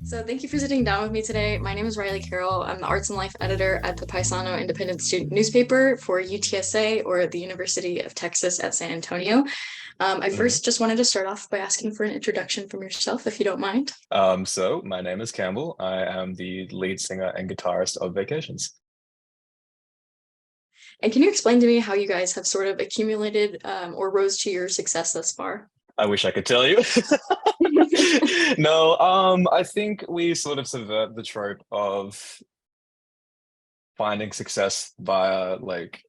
So thank you for sitting down with me today. My name is Riley Carroll. I'm the Arts and Life editor at the Paisano Independent Student Newspaper for UTSA, or the University of Texas at San Antonio. I first just wanted to start off by asking for an introduction from yourself, if you don't mind. So my name is Campbell. I am the lead singer and guitarist of Vacations. And can you explain to me how you guys have sort of accumulated or rose to your success thus far? I wish I could tell you. No, I think we sort of subvert the trope of finding success via like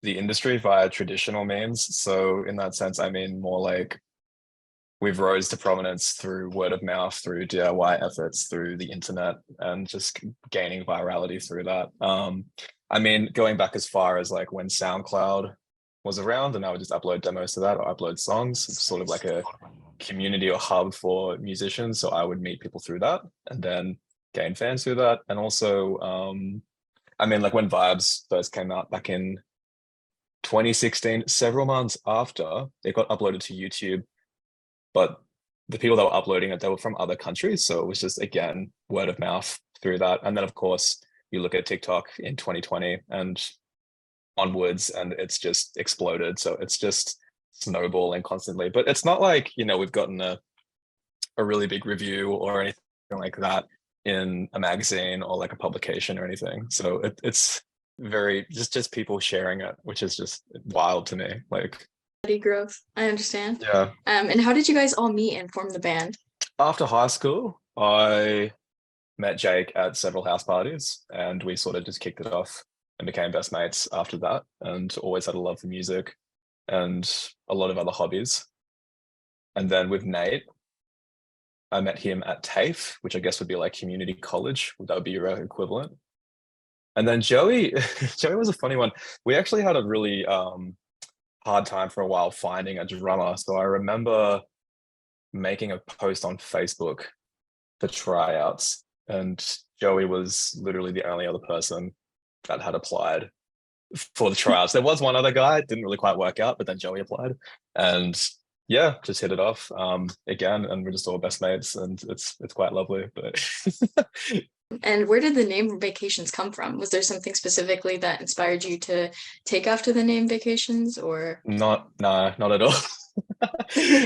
the industry via traditional means. So in that sense, I mean more like we've rose to prominence through word of mouth, through DIY efforts, through the internet, and just gaining virality through that. I mean, going back as far as like when SoundCloud was around and I would just upload demos to that or upload songs, it's sort of like a community or hub for musicians. So I would meet people through that and then gain fans through that. And also, I mean, like when Vibes first came out back in 2016, several months after it got uploaded to YouTube, but the people that were uploading it, they were from other countries. So it was just, again, word of mouth through that. And then, of course, you look at TikTok in 2020 and onwards, and it's just exploded. So it's just snowballing constantly. But it's not like, we've gotten a really big review or anything like that in a magazine or like a publication or anything. So it's very just people sharing it, which is just wild to me. Like Growth, I understand. Yeah. And how did you guys all meet and form the band? After high school, I met Jake at several house parties and we sort of just kicked it off and became best mates after that, and always had a love for music and a lot of other hobbies. And then with Nate, I met him at TAFE, which I guess would be like community college. That would be your equivalent. And then Joey, Joey was a funny one. We actually had a really hard time for a while finding a drummer. So I remember making a post on Facebook for tryouts, and Joey was literally the only other person that had applied for the tryouts. There was one other guy, it didn't really quite work out, but then Joey applied, and yeah, just hit it off again, and we're just all best mates, and it's quite lovely. But And where did the name Vacations come from? Was there something specifically that inspired you to take after the name Vacations, or? Not at all.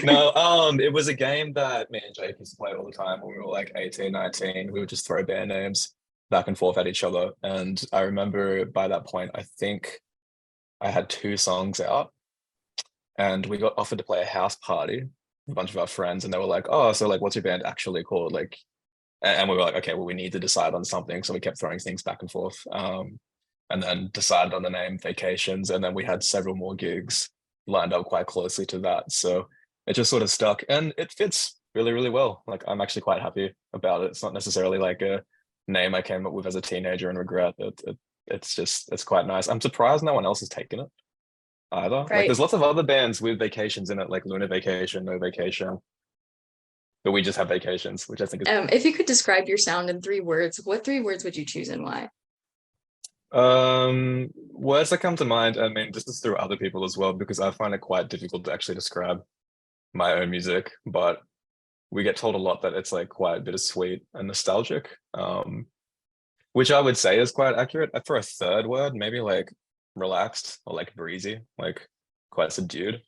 No, it was a game that me and Jake used to play all the time when we were like 18, 19. We would just throw band names back and forth at each other. And I remember by that point, I think I had 2 songs out and we got offered to play a house party with a bunch of our friends. And they were like, oh, so like, what's your band actually called? Like, and we were like, okay, well, we need to decide on something. So we kept throwing things back and forth, and then decided on the name Vacations. And then we had several more gigs lined up quite closely to that. So it just sort of stuck, and it fits really, really well. Like, I'm actually quite happy about it. It's not necessarily like a name I came up with as a teenager and regret. It's quite nice. I'm surprised no one else has taken it either. Like, Right. there's lots of other bands with vacations in it, like Lunar Vacation, No Vacation, but we just have Vacations, which I think is If you could describe your sound in 3 words, what 3 words would you choose and why? words that come to mind. I mean, this is through other people as well, because I find it quite difficult to actually describe my own music, but we get told a lot that it's like quite bittersweet and nostalgic, which I would say is quite accurate. For a third word, maybe like relaxed or like breezy, like quite subdued.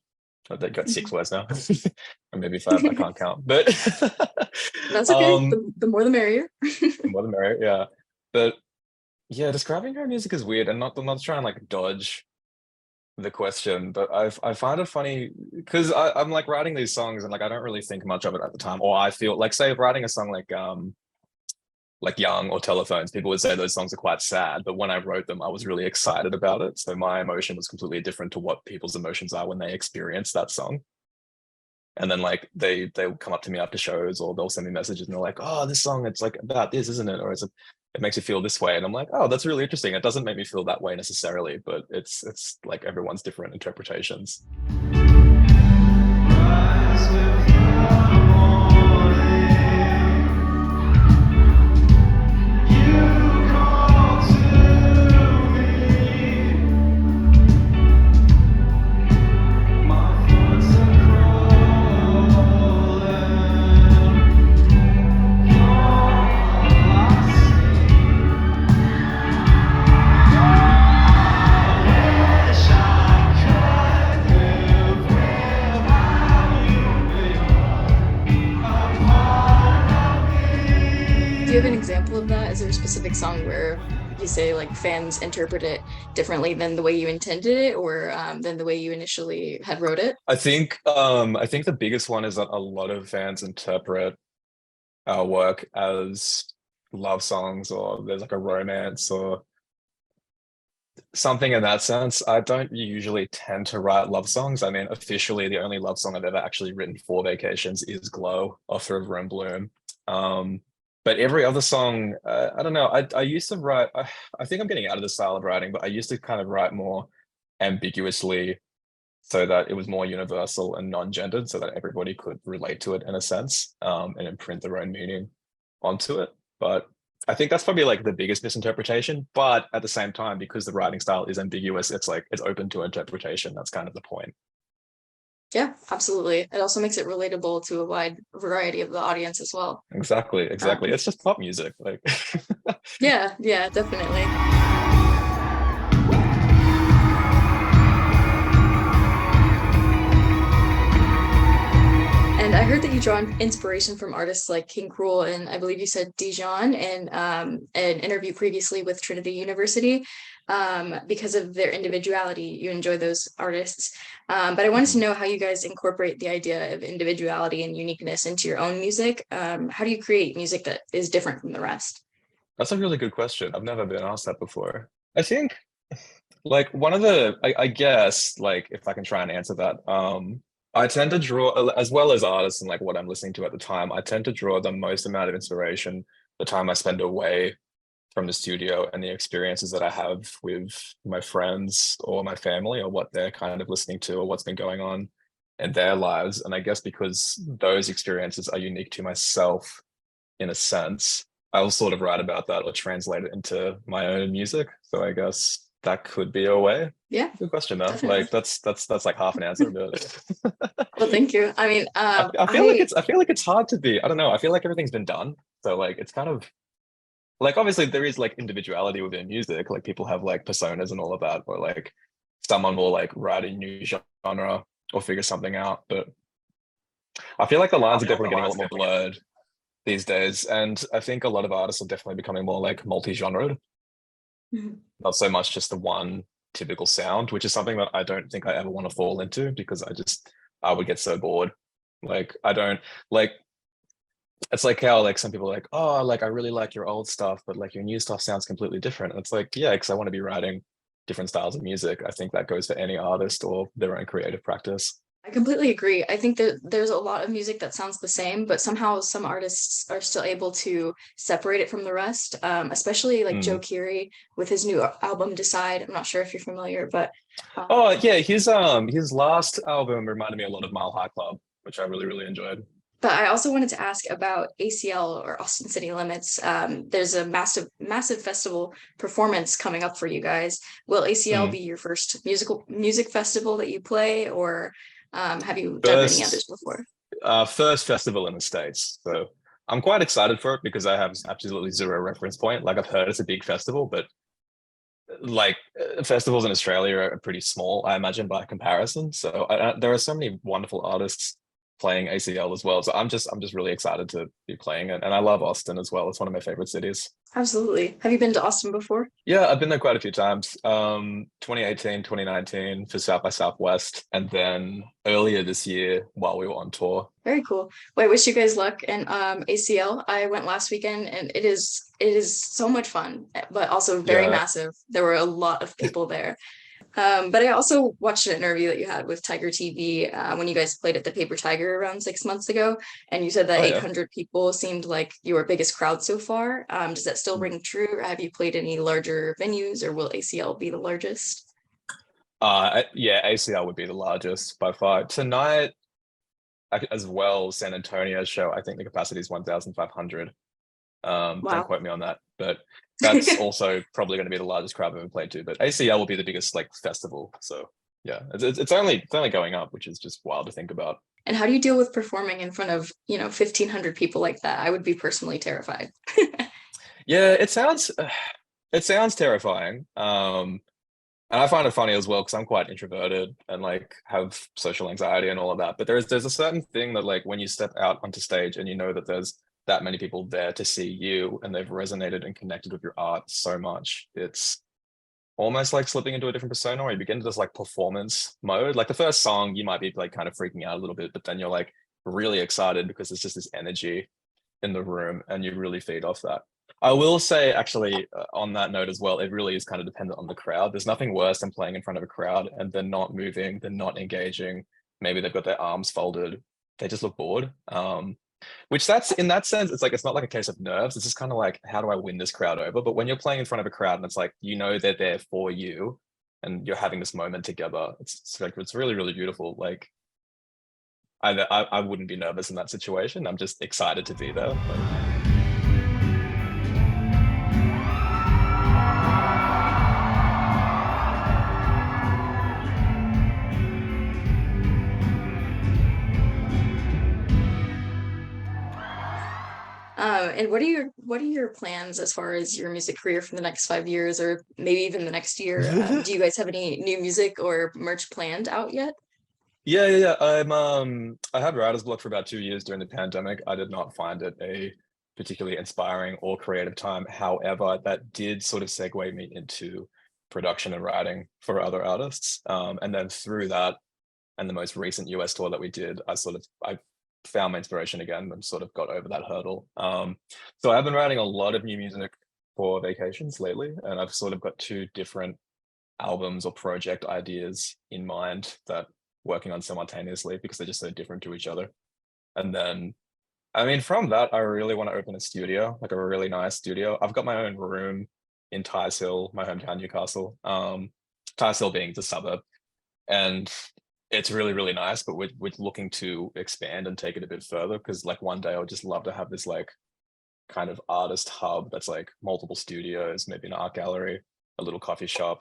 They got 6 words now, or maybe 5. I can't count, but That's okay. The more the merrier. more the merrier. Yeah, but yeah, describing her music is weird, and I'm not trying to like dodge the question, but I find it funny because I'm like writing these songs and like I don't really think much of it at the time, or I feel like, say, writing a song like Young or Telephones, people would say those songs are quite sad, but when I wrote them, I was really excited about it. So my emotion was completely different to what people's emotions are when they experience that song. And then like they'll come up to me after shows, or they'll send me messages and they're like, oh, this song, it's like about this, isn't it? Or it makes you feel this way. And I'm like, oh, that's really interesting. It doesn't make me feel that way necessarily, but it's like everyone's different interpretations. you have an example of that? Is there a specific song where you say like fans interpret it differently than the way you intended it, or than the way you initially had wrote it? I think the biggest one is that a lot of fans interpret our work as love songs, or there's like a romance or something in that sense. I don't usually tend to write love songs. I mean, officially, the only love song I've ever actually written for Vacations is Glow off of Room Bloom. But every other song, I don't know. I used to write, I think I'm getting out of the style of writing, but I used to kind of write more ambiguously so that it was more universal and non-gendered so that everybody could relate to it in a sense, and imprint their own meaning onto it. But I think that's probably like the biggest misinterpretation. But at the same time, because the writing style is ambiguous, it's like it's open to interpretation. That's kind of the point. Yeah, absolutely. It also makes it relatable to a wide variety of the audience as well. Exactly. Um, It's just pop music. Like yeah, yeah, definitely. And I heard that you draw inspiration from artists like King Cruel and I believe you said Dijon in an interview previously with Trinity University. Because of their individuality, you enjoy those artists. But I wanted to know how you guys incorporate the idea of individuality and uniqueness into your own music. How do you create music that is different from the rest? that's a really good question. I've never been asked that before. I think like one of the I guess like if I can try and answer that, I tend to draw as well as artists and like what I'm listening to at the time, I tend to draw the most amount of inspiration the time I spend away from the studio and the experiences that I have with my friends or my family or what they're kind of listening to or what's been going on in their lives. And I guess because those experiences are unique to myself in a sense, I'll sort of write about that or translate it into my own music. So I guess that could be a way. Yeah, Good question though. definitely. Like that's like half an answer, but Well, thank you. I mean, I feel like it's hard to be. I don't know. I feel like everything's been done. So like it's kind of like obviously there is like individuality within music. Like people have like personas and all of that, or like someone will like write a new genre or figure something out. But I feel like the lines are definitely getting a lot more blurred these days. And I think a lot of artists are definitely becoming more like multi-genred, Mhm. not so much just the one typical sound, which is something that I don't think I ever want to fall into because I would get so bored. Like I don't like it's like how like some people are like, oh, like I really like your old stuff, but like your new stuff sounds completely different. And it's like, yeah, because I want to be writing different styles of music. I think that goes for any artist or their own creative practice. I completely agree. I think that there's a lot of music that sounds the same, but somehow some artists are still able to separate it from the rest. Especially like Joe Mm. Keery with his new album Decide. I'm not sure if you're familiar, but Oh yeah, his last album reminded me a lot of Mile High Club, which I really, really enjoyed. but I also wanted to ask about ACL or Austin City Limits. There's a massive festival performance coming up for you guys. Will ACL Mm. be your first music festival that you play, or have you done any others First before? first festival in the States. So I'm quite excited for it because I have absolutely zero reference point. Like I've heard it's a big festival, but like festivals in Australia are pretty small, I imagine, by comparison. So there are so many wonderful artists playing ACL as well. So I'm just really excited to be playing it, and I love Austin as well. It's one of my favorite cities. Absolutely. Have you been to Austin before? Yeah, I've been there quite a few times. 2018, 2019 for South by Southwest, and then earlier this year while we were on tour. Very cool. Well, I wish you guys luck. And ACL, I went last weekend and it is so much fun, but also very Yeah. massive. There were a lot of people there. But I also watched an interview that you had with Tiger TV when you guys played at the Paper Tiger around 6 months ago, and you said that Oh yeah. 800 people seemed like your biggest crowd so far. Does that still Mm. ring true? Or have you played any larger venues, or will ACL be the largest? Yeah, ACL would be the largest by far. Tonight, as well, San Antonio's show, I think the capacity is 1,500. Don't Wow. quote me on that, but that's also probably going to be the largest crowd I've ever played to. But ACL will be the biggest like festival. So yeah, it's only going up, which is just wild to think about. And how do you deal with performing in front of, 1,500 people like that? I would be personally terrified. Yeah, it sounds terrifying. And I find it funny as well because I'm quite introverted and like have social anxiety and all of that. But there's a certain thing that like when you step out onto stage and you know that there's that many people there to see you and they've resonated and connected with your art so much, it's almost like slipping into a different persona, or you begin to this like performance mode. Like the first song, you might be like kind of freaking out a little bit, but then you're like really excited because there's just this energy in the room and you really feed off that. I will say actually on that note as well, it really is kind of dependent on the crowd. There's nothing worse than playing in front of a crowd and they're not moving, they're not engaging. Maybe they've got their arms folded. They just look bored. Which that's in that sense, it's like, it's not like a case of nerves. It's just kind of like, how do I win this crowd over? But when you're playing in front of a crowd and it's like, you know, they're there for you and you're having this moment together, it's like, it's really, really beautiful. Like I wouldn't be nervous in that situation. I'm just excited to be there. And what are your plans as far as your music career for the next 5 years, or maybe even the next year? Do you guys have any new music or merch planned out yet? Yeah. I had writer's block for about 2 years during the pandemic. I did not find it a particularly inspiring or creative time. However, that did sort of segue me into production and writing for other artists. And then through that and the most recent US tour that we did, I found my inspiration again and sort of got over that hurdle. So I've been writing a lot of new music for vacations lately, and I've sort of got 2 different albums or project ideas in mind that working on simultaneously because they're just so different to each other. And then, I mean, from that, I really want to open a studio, like a really nice studio. I've got my own room in Tyes Hill, my hometown, Newcastle. Tyes Hill being the suburb. And it's really, really nice, but we're looking to expand and take it a bit further because like one day I would just love to have this like kind of artist hub that's like multiple studios, maybe an art gallery, a little coffee shop,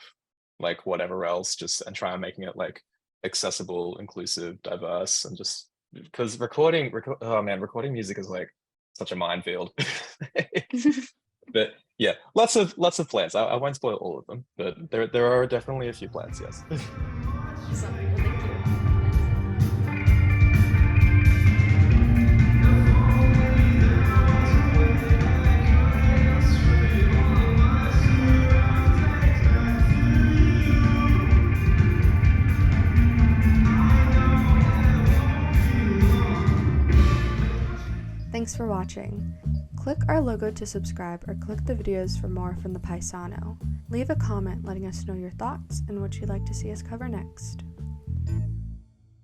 like whatever else, just and try and making it like accessible, inclusive, diverse, and just because recording music is like such a minefield. But yeah, lots of plans. I won't spoil all of them, but there are definitely a few plans, yes. Awesome. Well, thank you. Thanks for watching. Click our logo to subscribe or click the videos for more from the Paisano. Leave a comment letting us know your thoughts and what you'd like to see us cover next.